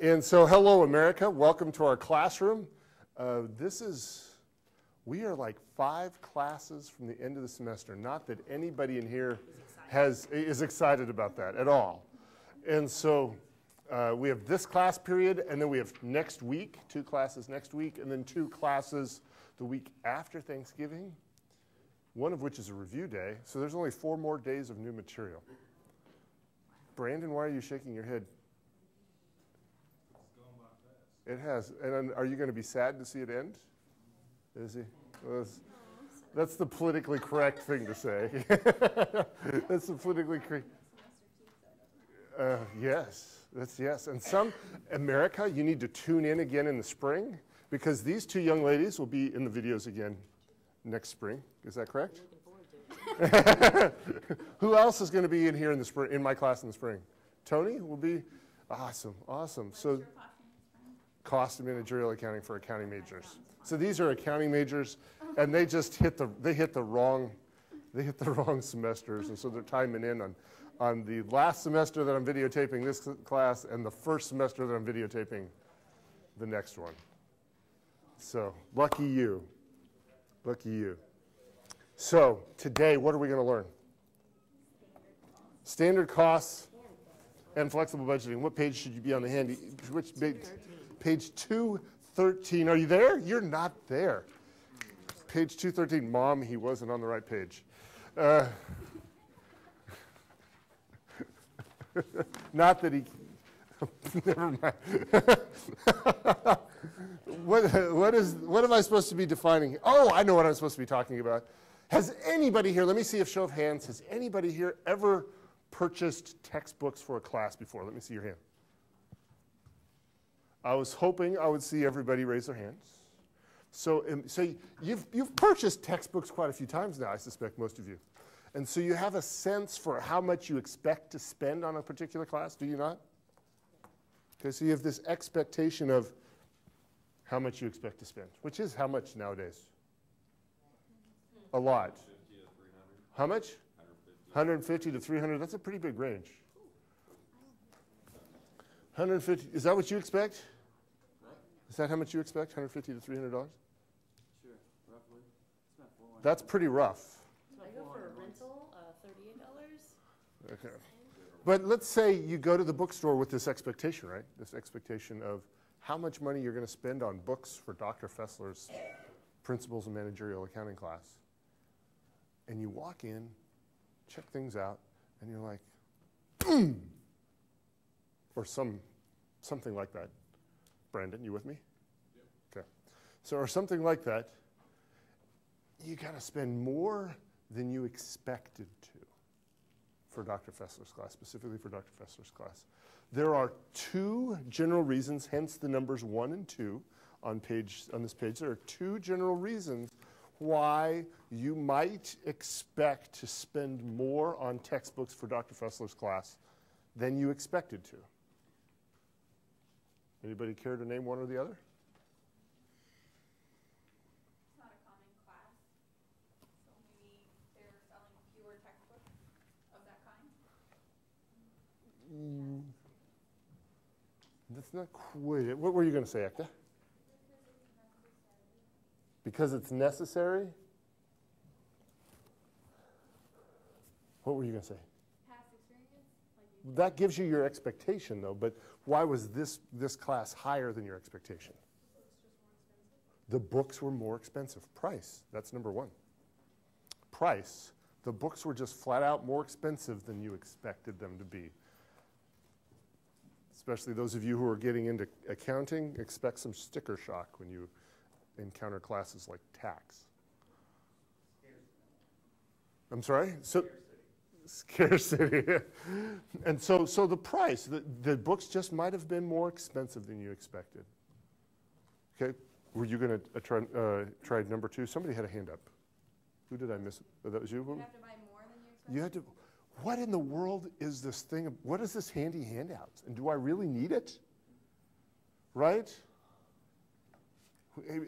And so, hello, America. Welcome to our classroom. We are like 5 classes from the end of the semester. Not that anybody in here is excited about that at all. And so, we have this class period, and then we have next week, 2 classes next week, and then 2 classes the week after Thanksgiving, one of which is a review day. So there's only 4 more days of new material. Brandon, why are you shaking your head? It has. And are you going to be sad to see it end? Is he? Well, that's the politically correct thing to say. That's the politically correct. Yes. That's yes. And America, you need to tune in again in the spring because these 2 young ladies will be in the videos again next spring. Is that correct? Who else is going to be in here in the spring, in my class in the spring? Tony will be awesome. Awesome. So cost of managerial accounting for accounting majors. So these are accounting majors, and they just hit the wrong semesters, and so they're timing in on the last semester that I'm videotaping this class and the first semester that I'm videotaping the next one. So lucky you. Lucky you. So today, what are we going to learn? Standard costs and flexible budgeting. What page should you be on the handy? Which page? Page 213. Are you there? You're not there. Page 213. Mom, he wasn't on the right page. Not that he. Never mind. What am I supposed to be defining? Oh, I know what I'm supposed to be talking about. Has anybody here, let me see if show of hands, has anybody here ever purchased textbooks for a class before? Let me see your hand. I was hoping I would see everybody raise their hands. So you've purchased textbooks quite a few times now, I suspect most of you. And so you have a sense for how much you expect to spend on a particular class, do you not? Okay, so you have this expectation of how much you expect to spend, which is how much nowadays? A lot. How much? 150 to 300. That's a pretty big range. 150. Is that what you expect? Is that how much you expect? 150 to $300? Sure, roughly. It's about $400. That's pretty rough. I go for a rental, $38. Okay. But let's say you go to the bookstore with this expectation, right? This expectation of how much money you're going to spend on books for Dr. Fessler's Principles of Managerial Accounting class. And you walk in, check things out, and you're like, boom! Or something like that. Brandon, you with me? Yep. Okay. So, or something like that, you got to spend more than you expected to for Dr. Fessler's class, specifically for Dr. Fessler's class. There are 2 general reasons, hence the numbers 1 and 2 on this page. There are 2 general reasons why you might expect to spend more on textbooks for Dr. Fessler's class than you expected to. Anybody care to name one or the other? It's not a common class, so maybe they're selling fewer textbooks of that kind? That's not quite it. What were you going to say, Ekta? Because it's necessary? What were you going to say? Past experience? That gives you your expectation, though, but why was this class higher than your expectation? The books were more expensive. Price, that's number 1. Price, the books were just flat out more expensive than you expected them to be. Especially those of you who are getting into accounting, expect some sticker shock when you encounter classes like tax. I'm sorry? Scarcity. And so the price, the books just might have been more expensive than you expected. Okay, were you going to try number 2? Somebody had a hand up. Who did I miss? That was you? You have to buy more than you expected? You had to. What in the world is this thing? What is this handy handout? And do I really need it? Right?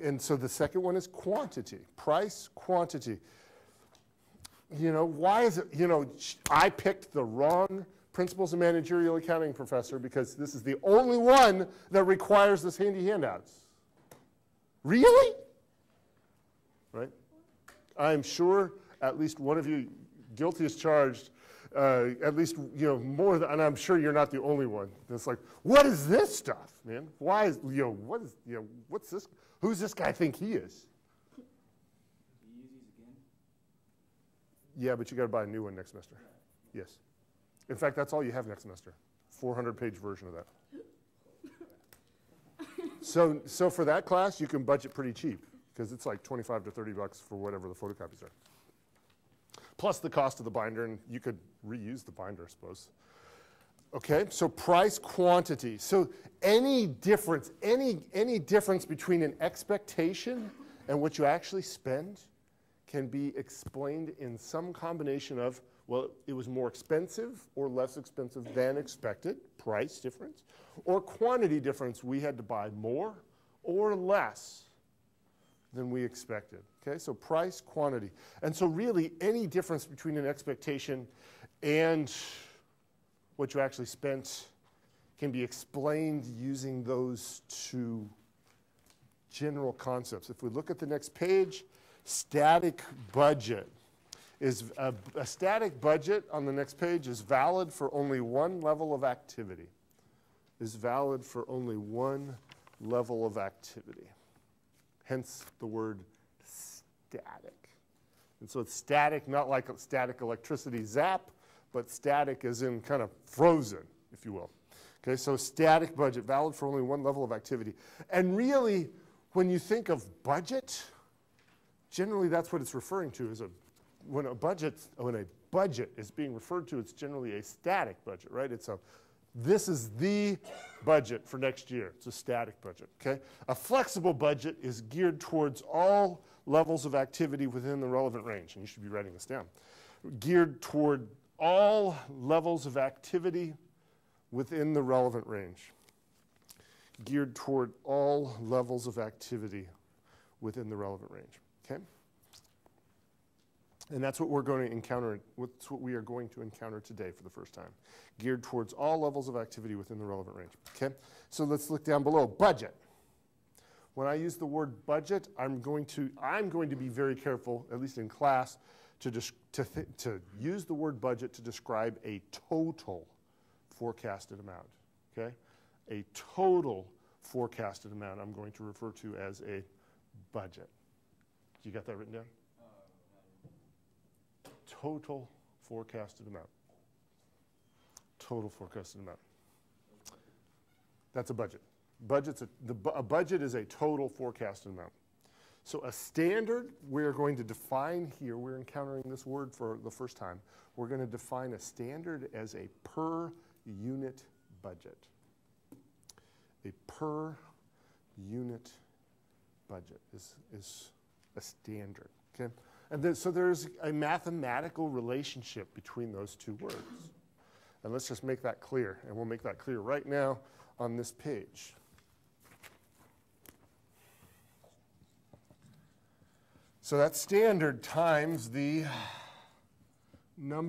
And so the second one is quantity. Price, quantity. You know, why is it, I picked the wrong Principles of Managerial Accounting, professor, because this is the only one that requires this handy handouts. Really? Right? I'm sure at least one of you, guilty as charged, at least, more than, and I'm sure you're not the only one. It's like, what is this stuff, man? Why is, what's this? Who's this guy think he is? Yeah, but you got to buy a new one next semester. Yes. In fact, that's all you have next semester. 400-page version of that. So for that class, you can budget pretty cheap because it's like 25 to 30 bucks for whatever the photocopies are. Plus the cost of the binder, and you could reuse the binder, I suppose. Okay, so price quantity. So any difference between an expectation and what you actually spend can be explained in some combination of, well, it was more expensive or less expensive than expected, price difference, or quantity difference, we had to buy more or less than we expected. Okay, so price, quantity. And so really any difference between an expectation and what you actually spent can be explained using those two general concepts. If we look at the next page, static budget. Is a static budget on the next page is valid for only one level of activity. Is valid for only one level of activity. Hence the word static. And so it's static, not like a static electricity zap, but static as in kind of frozen, if you will. Okay, so static budget, valid for only one level of activity. And really, when you think of budget, generally that's what it's referring to. When a budget is being referred to, it's generally a static budget, right? This is the budget for next year. It's a static budget, okay? A flexible budget is geared towards all levels of activity within the relevant range, and you should be writing this down. Geared toward all levels of activity within the relevant range. Geared toward all levels of activity within the relevant range, okay? And that's what we're going to encounter, that's what we are going to encounter today for the first time. Geared towards all levels of activity within the relevant range, okay? So let's look down below, budget. When I use the word budget, I'm going to be very careful, at least in class, to use the word budget to describe a total forecasted amount, okay? A total forecasted amount I'm going to refer to as a budget. You got that written down? Total forecasted amount. Total forecasted amount. That's a budget. A budget is a total forecasted amount. So a standard, we're going to define here, we're encountering this word for the first time. We're going to define a standard as a per unit budget. A per unit budget is a standard, okay? And so there's a mathematical relationship between those two words. And let's just make that clear, and we'll make that clear right now on this page. So that's standard times the number